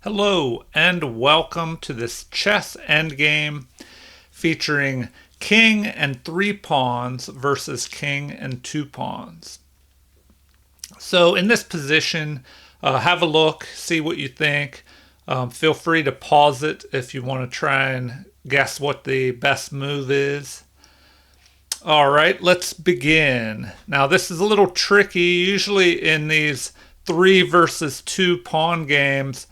Hello and welcome to this chess endgame featuring king and 3 pawns versus king and 2 pawns. So in this position, have a look, see what you think. Feel free to pause it if you want to try and guess what the best move is. All right, let's begin. Now this is a little tricky. Usually in these 3 versus 2 pawn games,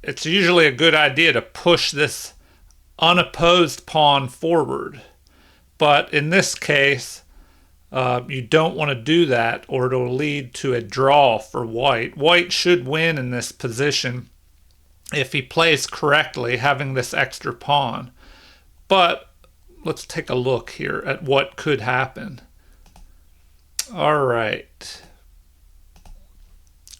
it's usually a good idea to push this unopposed pawn forward. But in this case, you don't want to do that or it'll lead to a draw for white. White should win in this position if he plays correctly, having this extra pawn. But let's take a look here at what could happen. All right.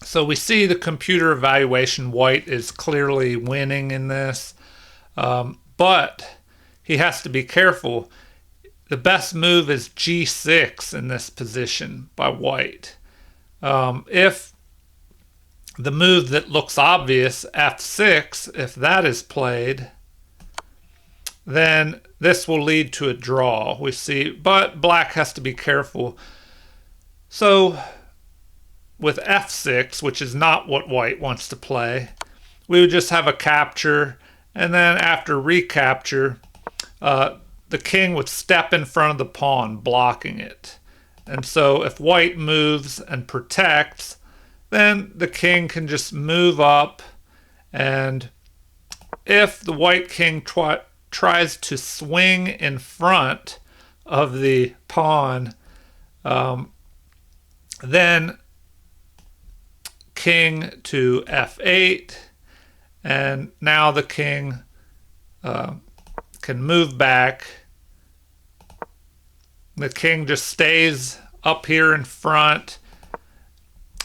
So we see the computer evaluation. White is clearly winning in this, but he has to be careful. The best move is g6 in this position by white. If the move that looks obvious, f6, if that is played, then this will lead to a draw, we see, but black has to be careful. So with f6, which is not what white wants to play, we would just have a capture, and then after recapture, the king would step in front of the pawn, blocking it. And so if white moves and protects, then the king can just move up, and if the white king tries to swing in front of the pawn, then king to f8, and now the king can move back. The king just stays up here in front.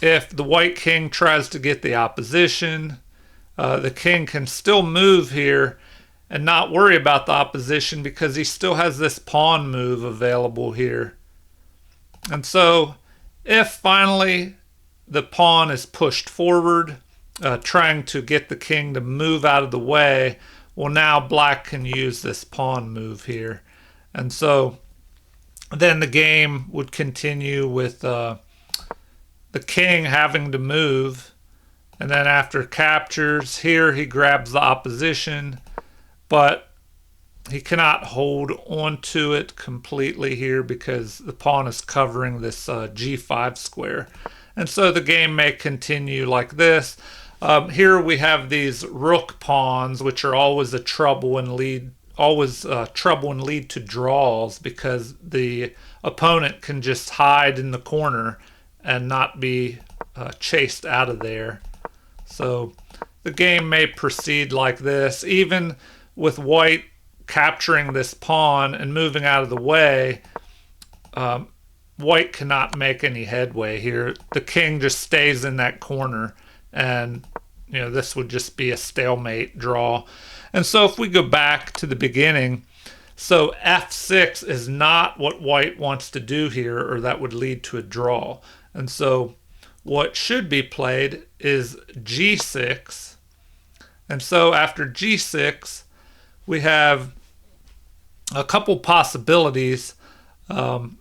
If the white king tries to get the opposition, the king can still move here and not worry about the opposition because he still has this pawn move available here. And so if finally the pawn is pushed forward, trying to get the king to move out of the way, well, now black can use this pawn move here. And so then the game would continue with the king having to move, and then after captures here, he grabs the opposition, but he cannot hold onto it completely here because the pawn is covering this g5 square. And so the game may continue like this. Here we have these rook pawns, which are always a trouble and lead to draws because the opponent can just hide in the corner and not be chased out of there. So the game may proceed like this. Even with white capturing this pawn and moving out of the way, white cannot make any headway here. The king just stays in that corner, and this would just be a stalemate draw. And so if we go back to the beginning, so f6 is not what white wants to do here, or that would lead to a draw. And so what should be played is g6. And so after g6, we have a couple possibilities, but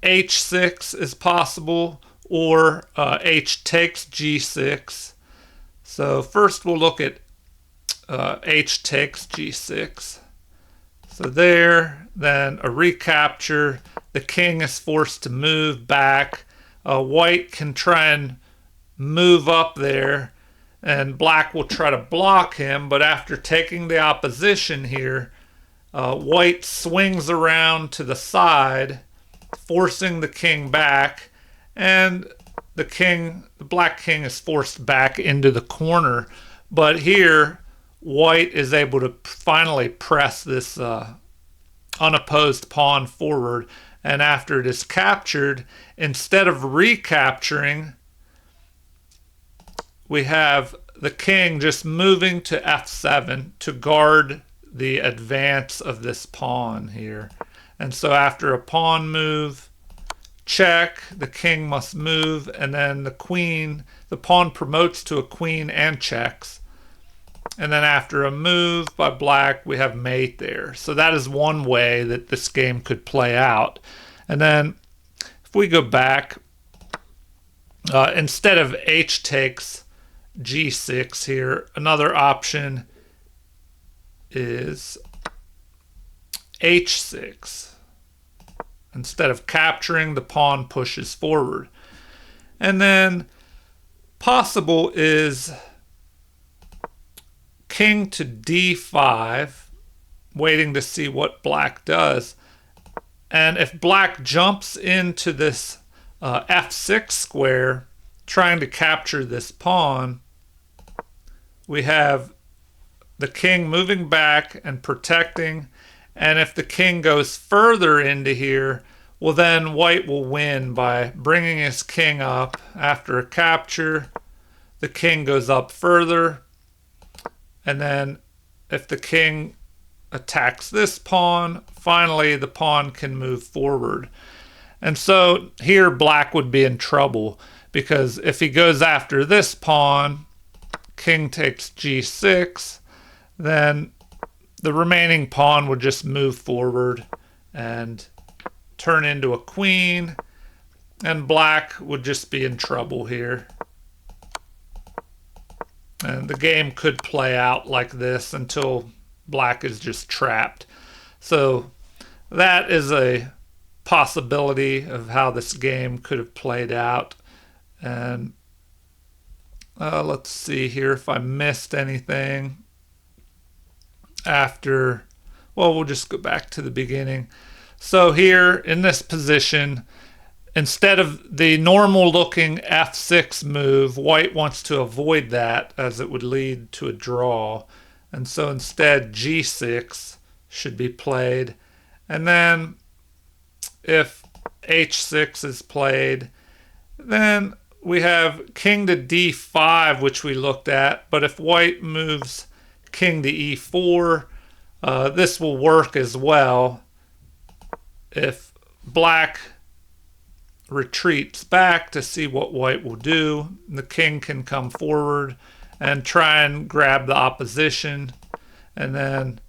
h6 is possible, or h takes g6. So first we'll look at h takes g6. So there, then a recapture. The king is forced to move back. White can try and move up there, and black will try to block him, but after taking the opposition here, white swings around to the side, forcing the king back, and the black king is forced back into the corner. But here, white is able to finally press this unopposed pawn forward, and after it is captured, instead of recapturing, we have the king just moving to f7 to guard the advance of this pawn here. And so after a pawn move, check, the king must move, and then the pawn promotes to a queen and checks. And then after a move by black, we have mate there. So that is one way that this game could play out. And then if we go back, instead of h takes g6 here, another option is h6. Instead of capturing, the pawn pushes forward. And then possible is king to d5, waiting to see what black does. And if black jumps into this f6 square, trying to capture this pawn, we have the king moving back and protecting. And if the king goes further into here, well, then white will win by bringing his king up. After a capture, the king goes up further. And then if the king attacks this pawn, finally the pawn can move forward. And so here black would be in trouble, because if he goes after this pawn, king takes g6, then the remaining pawn would just move forward and turn into a queen, and black would just be in trouble here. And the game could play out like this until black is just trapped. So that is a possibility of how this game could have played out. And let's see here if I missed anything after. Well, we'll just go back to the beginning. So here in this position, instead of the normal looking f6 move, white wants to avoid that as it would lead to a draw. And so instead g6 should be played. And then if h6 is played, then we have king to d5, which we looked at. But if white moves king to e4, this will work as well. If black retreats back to see what white will do, the king can come forward and try and grab the opposition. And then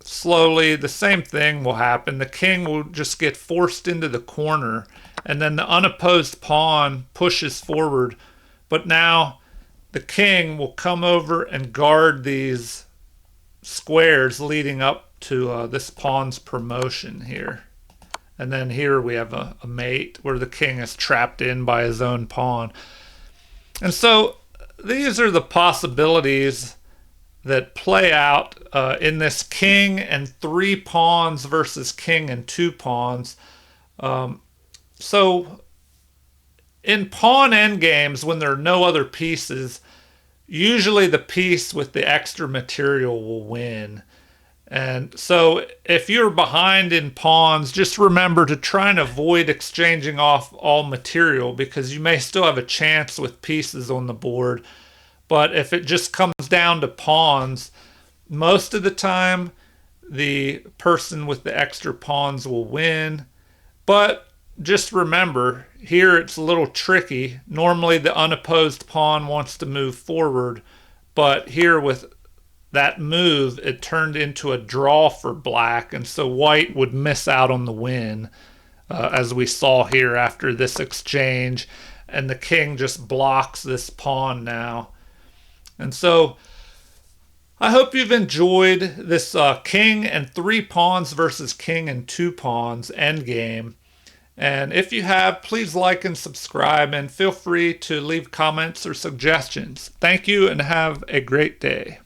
slowly the same thing will happen. The king will just get forced into the corner, and then the unopposed pawn pushes forward. But now the king will come over and guard these squares leading up to this pawn's promotion here. And then here we have a mate where the king is trapped in by his own pawn. And so these are the possibilities that play out in this king and 3 pawns versus king and 2 pawns. So in pawn endgames, when there are no other pieces, usually the piece with the extra material will win. And so if you're behind in pawns, just remember to try and avoid exchanging off all material, because you may still have a chance with pieces on the board. But if it just comes down to pawns, most of the time the person with the extra pawns will win. But just remember, here it's a little tricky. Normally the unopposed pawn wants to move forward, but here with that move, it turned into a draw for black, and so white would miss out on the win, as we saw here after this exchange, and the king just blocks this pawn now. And so I hope you've enjoyed this king and 3 pawns versus king and 2 pawns endgame. And if you have, please like and subscribe, and feel free to leave comments or suggestions. Thank you, and have a great day.